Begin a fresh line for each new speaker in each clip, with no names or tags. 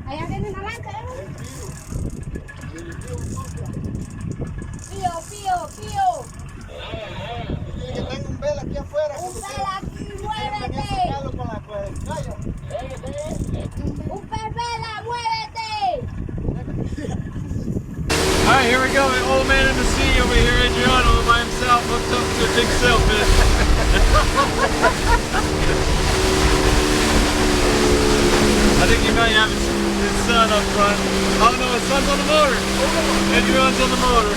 Allá viene una banca, Pío, pío, pío.
Tiene que tener un vela aquí afuera.
Un vela aquí, muévete. Un pez vela, muévete.
Alright, here we go. The old man in the sea over here, Adriano, by himself, hooked up to a big sailfish. I think you might have his son up front. Oh no, his son's on the motor. Adriano's on the motor.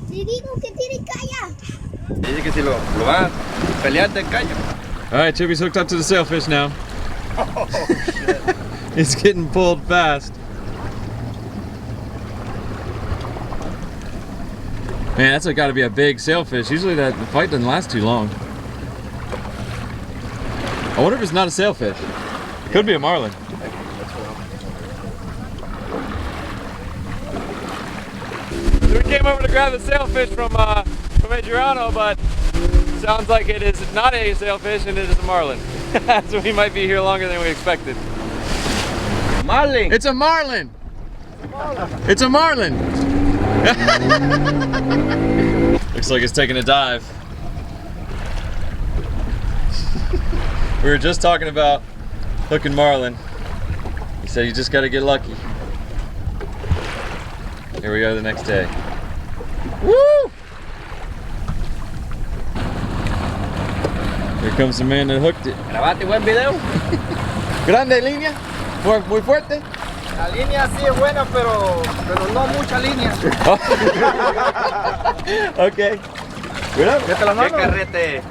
Te digo que tiene calla.
Dice que si lo va a pelear te callo.
Alright, Chippy's hooked up to the sailfish now.
Oh shit.
It's getting pulled fast. Man, that's got to be a big sailfish. Usually that fight doesn't last too long. I wonder if it's not a sailfish. It could be a marlin. So we came over to grab the sailfish from Adriano, but sounds like it is not a sailfish and it is a marlin. So we might be here longer than we expected.
Marlin.
It's a marlin. It's a marlin. Looks like it's taking a dive. We were just talking about hooking marlin. He said you just got to get lucky. Here we go the next day. Woo! Here comes the man that hooked it.
Grabate buen video.
Grande línea, muy fuerte.
La línea sí es buena, pero no mucha línea.
Okay. Cuidado.
¿Qué carrete?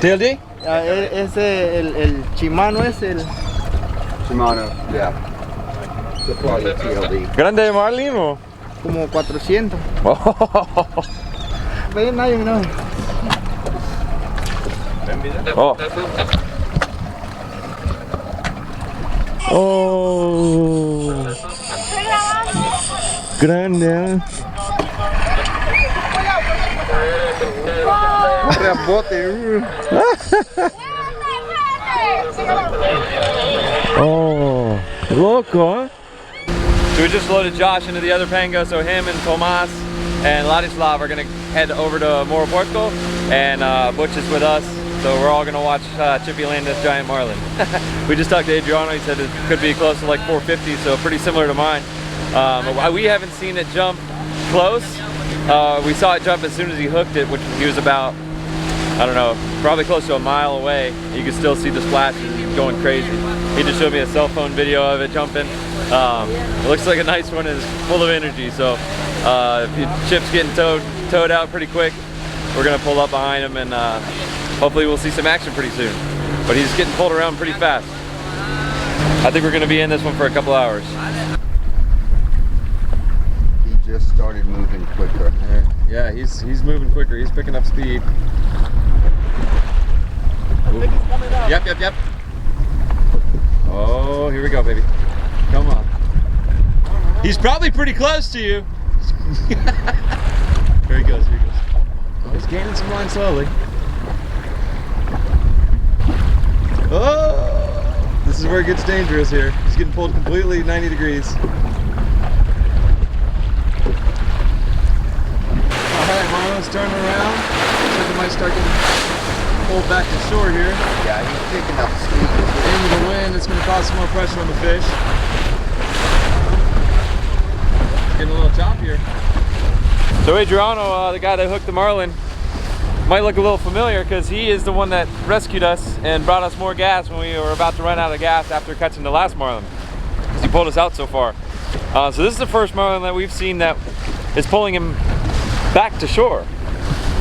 TLD?
Ese, el Shimano es el...
Shimano, yeah. The quality TLD.
Grande marlin o?
Como 400. Ve, nadie, no.
Oh. Oh. Grande. Oh, loco, huh? So we just loaded Josh into the other Pango, so him and Tomas and Ladislav are gonna head over to Morro Puerto, and Butch is with us, so we're all gonna watch Chippy land this giant marlin. We just talked to Adriano, he said it could be close to like 450, so pretty similar to mine. We haven't seen it jump close. We saw it jump as soon as he hooked it, which he was about, I don't know, probably close to a mile away. You can still see the splashes going crazy. He just showed me a cell phone video of it jumping. It looks like a nice one, it's full of energy, so Chip's getting towed out pretty quick. We're gonna pull up behind him and hopefully we'll see some action pretty soon. But he's getting pulled around pretty fast. I think we're gonna be in this one for a couple hours.
He just started moving quicker.
Yeah, he's moving quicker. He's picking up speed. Yep. Oh, here we go, baby. Come on. He's probably pretty close to you. Here he goes. Oh, he's gaining some line slowly. Oh, this is where it gets dangerous here. He's getting pulled completely 90 degrees. Alright, Marlin's turning around. Looks like he might start getting pulled back to shore here.
Yeah, he's picking up speed.
Into the wind, it's going to cause some more pressure on the fish. Getting a little choppier. So Adriano, the guy that hooked the marlin, might look a little familiar because he is the one that rescued us and brought us more gas when we were about to run out of gas after catching the last marlin, because he pulled us out so far. So this is the first marlin that we've seen that is pulling him back to shore.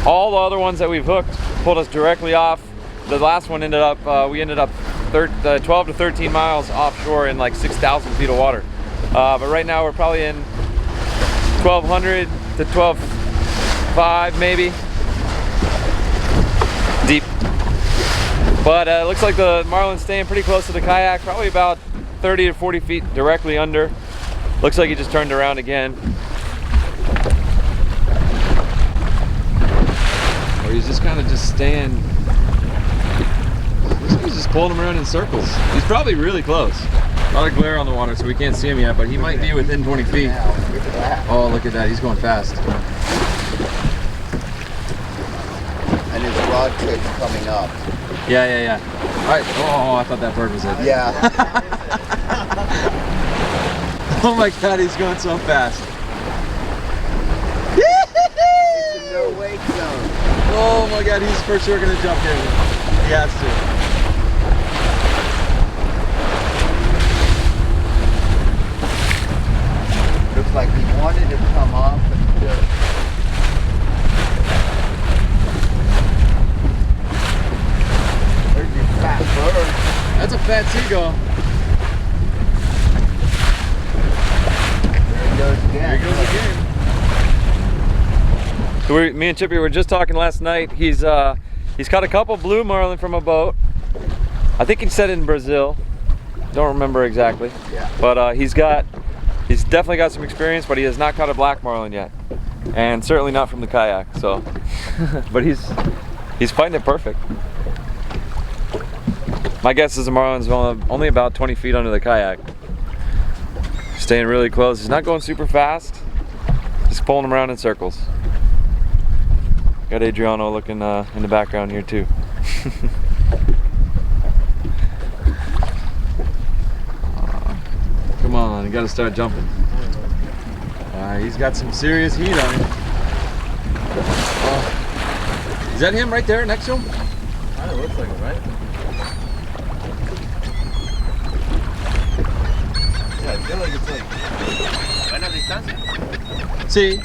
All the other ones that we've hooked pulled us directly off. The last one ended up, we ended up 12 to 13 miles offshore in like 6,000 feet of water. But right now we're probably in 1,200 to 12,500 maybe deep. But it looks like the marlin's staying pretty close to the kayak, probably about 30 to 40 feet directly under. Looks like he just turned around again. staying. He's just pulling him around in circles. He's probably really close. A lot of glare on the water, so we can't see him yet, but he might be within 20 feet. Oh, look at that. He's going fast.
And his rod tip's coming up.
Yeah. All right. Oh, I thought that bird was it.
Yeah.
Oh my God, he's going so fast.
It's a no wake zone.
Oh my God, he's for sure gonna jump in. He has to.
Looks like he wanted to come off, but there's your fat bird.
That's a fat seagull.
There he goes again.
There he goes again. So me and Chippy were just talking last night. He's caught a couple blue marlin from a boat. I think he said in Brazil. Don't remember exactly.
Yeah.
But he's definitely got some experience, but he has not caught a black marlin yet, and certainly not from the kayak. So, but he's fighting it perfect. My guess is the marlin's only about 20 feet under the kayak. Staying really close. He's not going super fast. Just pulling him around in circles. Got Adriano looking in the background here too. Come on, you gotta start jumping. He's got some serious heat on him. Is that him right there next to him?
Kind of looks like it, right? Yeah, I feel like it's like buena distancia.
See?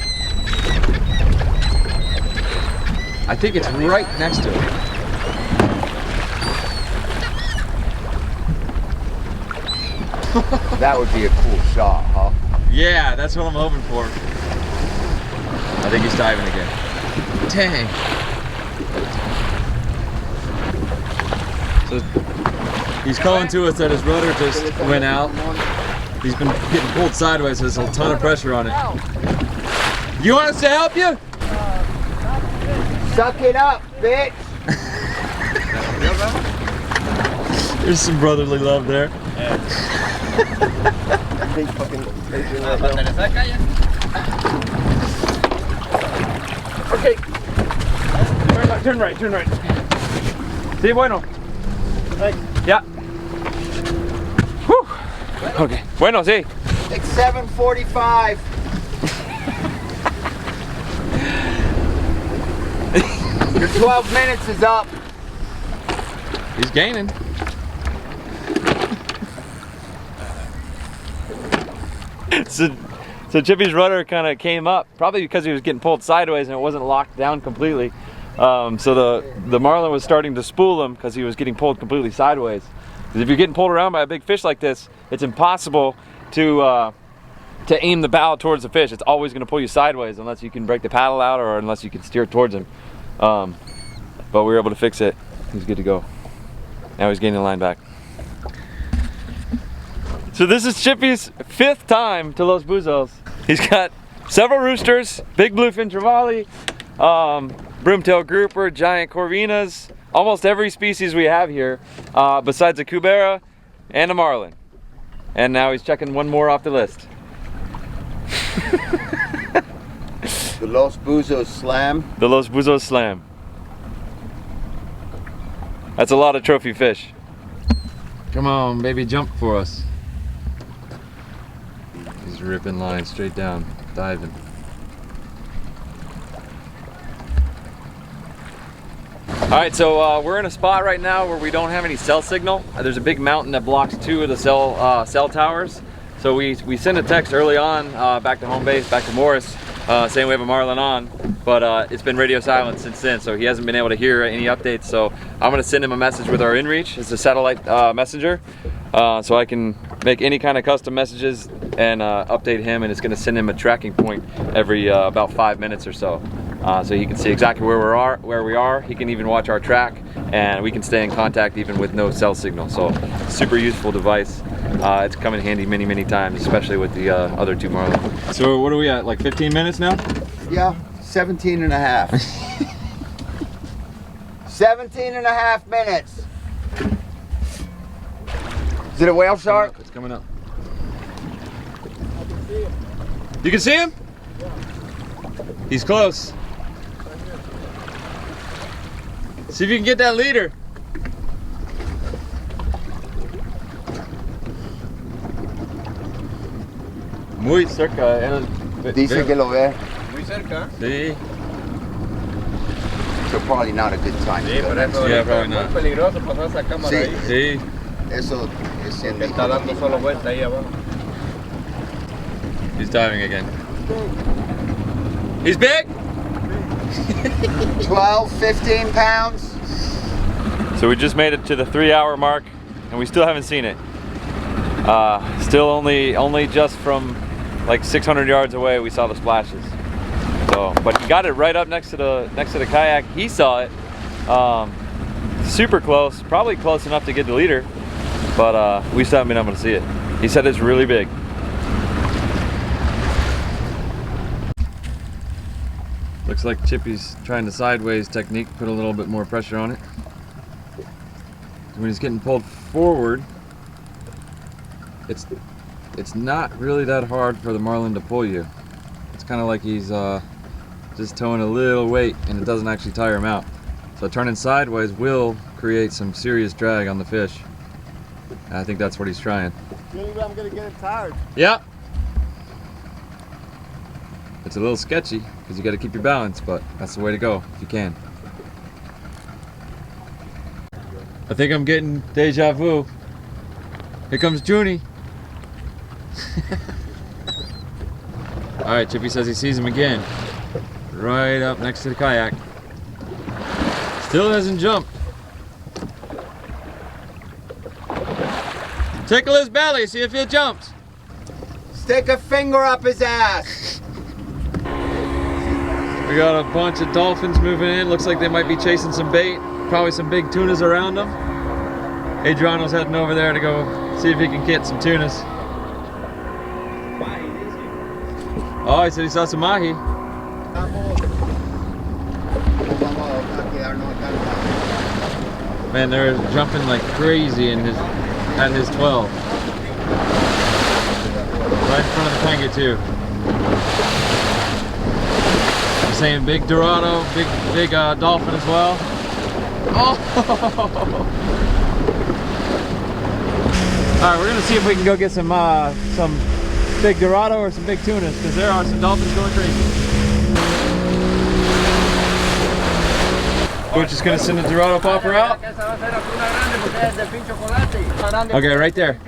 I think it's right next to him.
That would be a cool shot, huh?
Yeah, that's what I'm hoping for. I think he's diving again. Dang. So he's calling to us that his rudder just went out. He's been getting pulled sideways, so there's a ton of pressure on it. You want us to help you?
Suck it up, bitch!
There's some brotherly love there. Okay. Turn right. Sí, bueno. Yeah. Whew. Okay. Bueno, sí.
It's 7:45. Your 12 minutes is up.
He's gaining. So Chippy's rudder kind of came up, probably because he was getting pulled sideways and it wasn't locked down completely. So the marlin was starting to spool him because he was getting pulled completely sideways. Because if you're getting pulled around by a big fish like this, it's impossible to aim the bow towards the fish. It's always going to pull you sideways unless you can break the paddle out or unless you can steer towards him. But we were able to fix it. He's good to go. Now he's getting the line back. So this is Chippy's 5th time to Los Buzos. He's got several roosters, big bluefin trevally, broomtail grouper, giant corvinas, almost every species we have here, besides a cubera and a marlin. And now he's checking one more off the list.
The Los Buzos Slam.
The Los Buzos Slam. That's a lot of trophy fish. Come on, baby, jump for us. He's ripping line straight down, diving. All right, so we're in a spot right now where we don't have any cell signal. There's a big mountain that blocks 2 of the cell towers. So we sent a text early on back to home base, back to Morris, saying we have a marlin on, but it's been radio silent since then, so he hasn't been able to hear any updates. So I'm gonna send him a message with our inReach. It's a satellite messenger, so I can make any kind of custom messages and update him, and it's gonna send him a tracking point every about 5 minutes or so. So he can see exactly where we are. He can even watch our track, and we can stay in contact even with no cell signal. So super useful device. It's come in handy many, many times, especially with the other 2 marlin. So what are we at, like 15 minutes now?
Yeah, 17 and a half. 17 and a half minutes. Is it a whale shark?
It's coming up. You can see him? He's close. See if you can get that leader. Muy cerca.
Dice que lo ve.
Muy cerca.
Sí.
So probably not a good time.
Sí,
to go
por eso
Yeah,
es
probably
muy
not.
peligroso pasar esa cámara
Sí.
ahí.
Sí.
Eso es en
Que está dando solo vuelta ahí abajo.
He's diving again. He's big?
12, 15 pounds.
So we just made it to the 3-hour mark and we still haven't seen it. Still only just from like 600 yards away we saw the splashes. So, but he got it right up next to the kayak. He saw it. Super close, probably close enough to get the leader, but we still haven't been able to see it. He said it's really big. Looks like Chippy's trying the sideways technique, put a little bit more pressure on it. When he's getting pulled forward, it's not really that hard for the marlin to pull you. It's kind of like he's just towing a little weight and it doesn't actually tire him out. So turning sideways will create some serious drag on the fish. And I think that's what he's trying.
The only way I'm gonna get it tired.
Yeah. It's a little sketchy because you got to keep your balance, but that's the way to go if you can. I think I'm getting deja vu. Here comes Junie. All right, Chippy says he sees him again. Right up next to the kayak. Still hasn't jumped. Tickle his belly, see if he jumps.
Stick a finger up his ass.
We got a bunch of dolphins moving in. Looks like they might be chasing some bait. Probably some big tunas around them. Adriano's heading over there to go see if he can get some tunas. Oh, he said he saw some mahi. Man, they're jumping like crazy in at his 12. Right in front of the panga too. I'm saying big Dorado, big dolphin as well. Oh! All right, we're gonna see if we can go get some big Dorado or some big tunas because there are some dolphins going crazy. We're just gonna send the Dorado popper out. Okay, right there.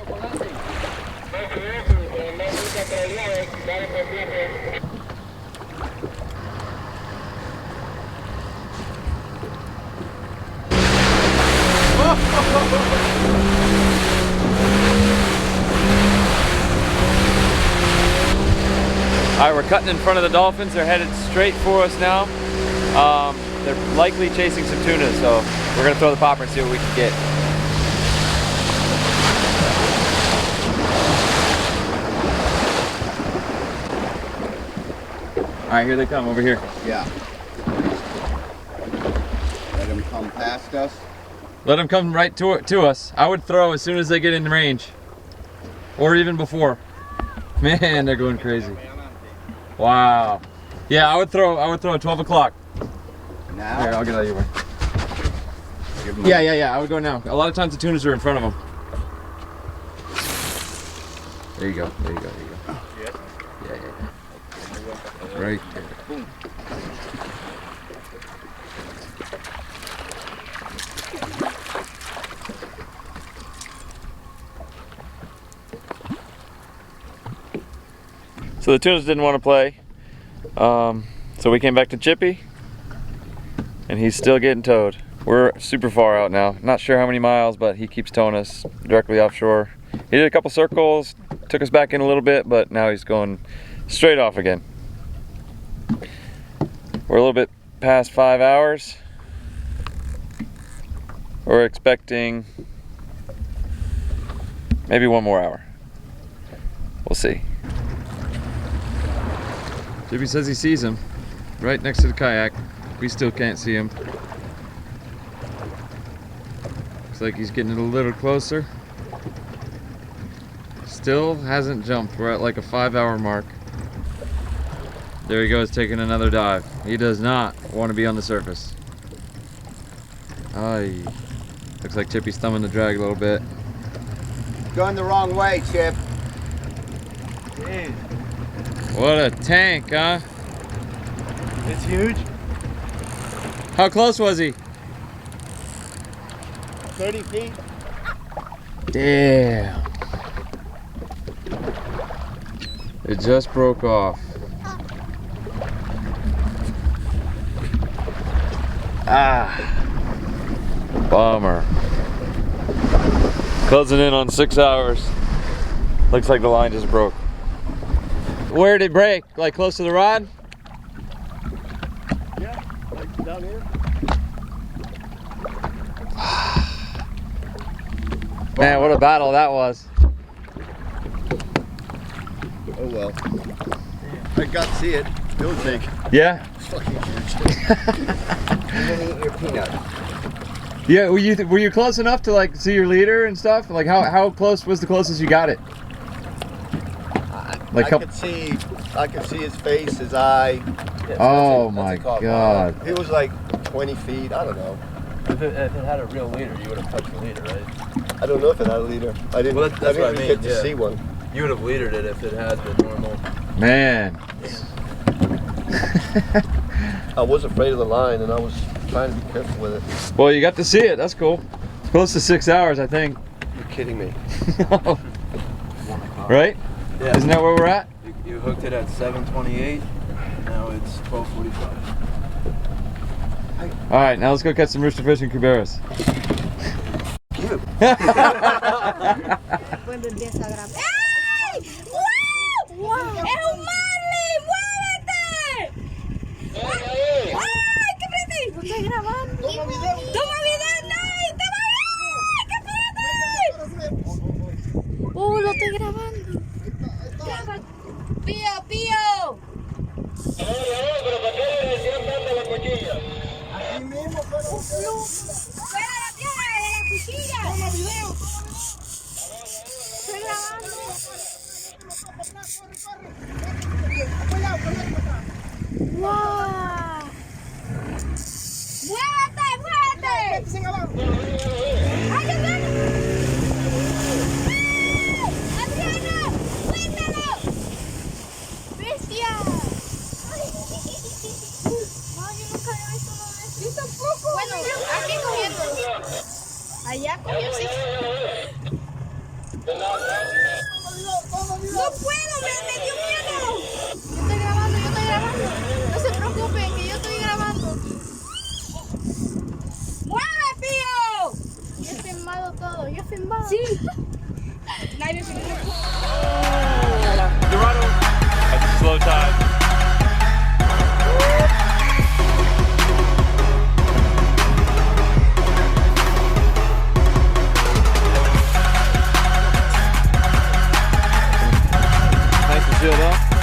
All right, we're cutting in front of the dolphins. They're headed straight for us now. They're likely chasing some tunas, so we're gonna throw the popper and see what we can get. All right, here they come over here.
Yeah. Let him come past us.
Let them come right to us. I would throw as soon as they get in range, or even before. Man, they're going crazy. Wow. Yeah, I would throw at 12 o'clock.
Now?
Here, I'll get out of your way. Yeah, I would go now. A lot of times the tunas are in front of them. There you go. Yeah. Right there. So the tunas didn't want to play, so we came back to Chippy, and he's still getting towed. We're super far out now, not sure how many miles, but he keeps towing us directly offshore. He did a couple circles, took us back in a little bit, but now he's going straight off again. We're a little bit past 5 hours. We're expecting maybe 1 more hour. We'll see. Chippy says he sees him right next to the kayak. We still can't see him. Looks like he's getting a little closer. Still hasn't jumped. We're at like a 5-hour mark. There he goes, taking another dive. He does not want to be on the surface. Ay. Looks like Chippy's thumbing the drag a little bit.
Going the wrong way, Chip.
Dude,
What a tank, huh?
it's huge.
How close was he?
30 feet.
Damn. It just broke off. Ah. Bummer. Closing in on 6 hours. Looks like the line just broke. Where did it break? Like close to the rod?
Yeah, like down here.
Man, what a battle that was.
Oh well. I got to see it. It was big.
Yeah?
It's fucking huge. You're gonna eat your peanut.
Yeah, were you close enough to like see your leader and stuff? Like how close was the closest you got it? Like
I could see his face, his eye.
Yeah, so
oh
that's
my
a call.
god.
He was like 20 feet. I don't know.
If it had a real leader, you would have touched the leader, right?
I don't know if it had a leader. I didn't.
Well, that's
I
what I
didn't
mean,
get to
yeah.
see one.
You would have leadered it if it had been normal.
Man.
I was afraid of the line, and I was trying to be careful with it.
Well, you got to see it. That's cool. It's close to 6 hours, I think.
You're kidding me.
Right?
Yeah.
Isn't that where we're at?
You hooked it at 7:28. Now it's 12:45.
All right, now let's go catch some rooster fish and cuberas.
Cuando empieza a grabar. ¡Ey! ¡Wow! ¡Wow! ¡Es un marlin! ¡Muévete! ¡Ay, qué pretty! Lo estoy grabando. ¡Toma video! ¡Toma video! ¡Ay, toma video! ¡Qué pretty! ¡Oh, lo estoy grabando! ¡Pío, pío! ¡Fuera la tierra de la cuchilla! ¡Toma video! Estoy grabando. ¡Wow! ¡Muévete, muévete! ¡Ay, Adriano! ¡Ah! ¡Adriano! ¡Suéltalo! ¡Bestia! No, yo nunca había visto uno de estos. Yo tampoco. Bueno, aquí cogiendo. Allá cogió, sí. ¡No puedo! ¡Me dio miedo! Yo estoy grabando, yo estoy grabando. No se preocupen, que yo estoy grabando. ¡Mueve, Pío! Yo he filmado todo, yo he filmado. Sí. Nadie se quiere.
Adriano. That's a slow tide. Nice and sealed up.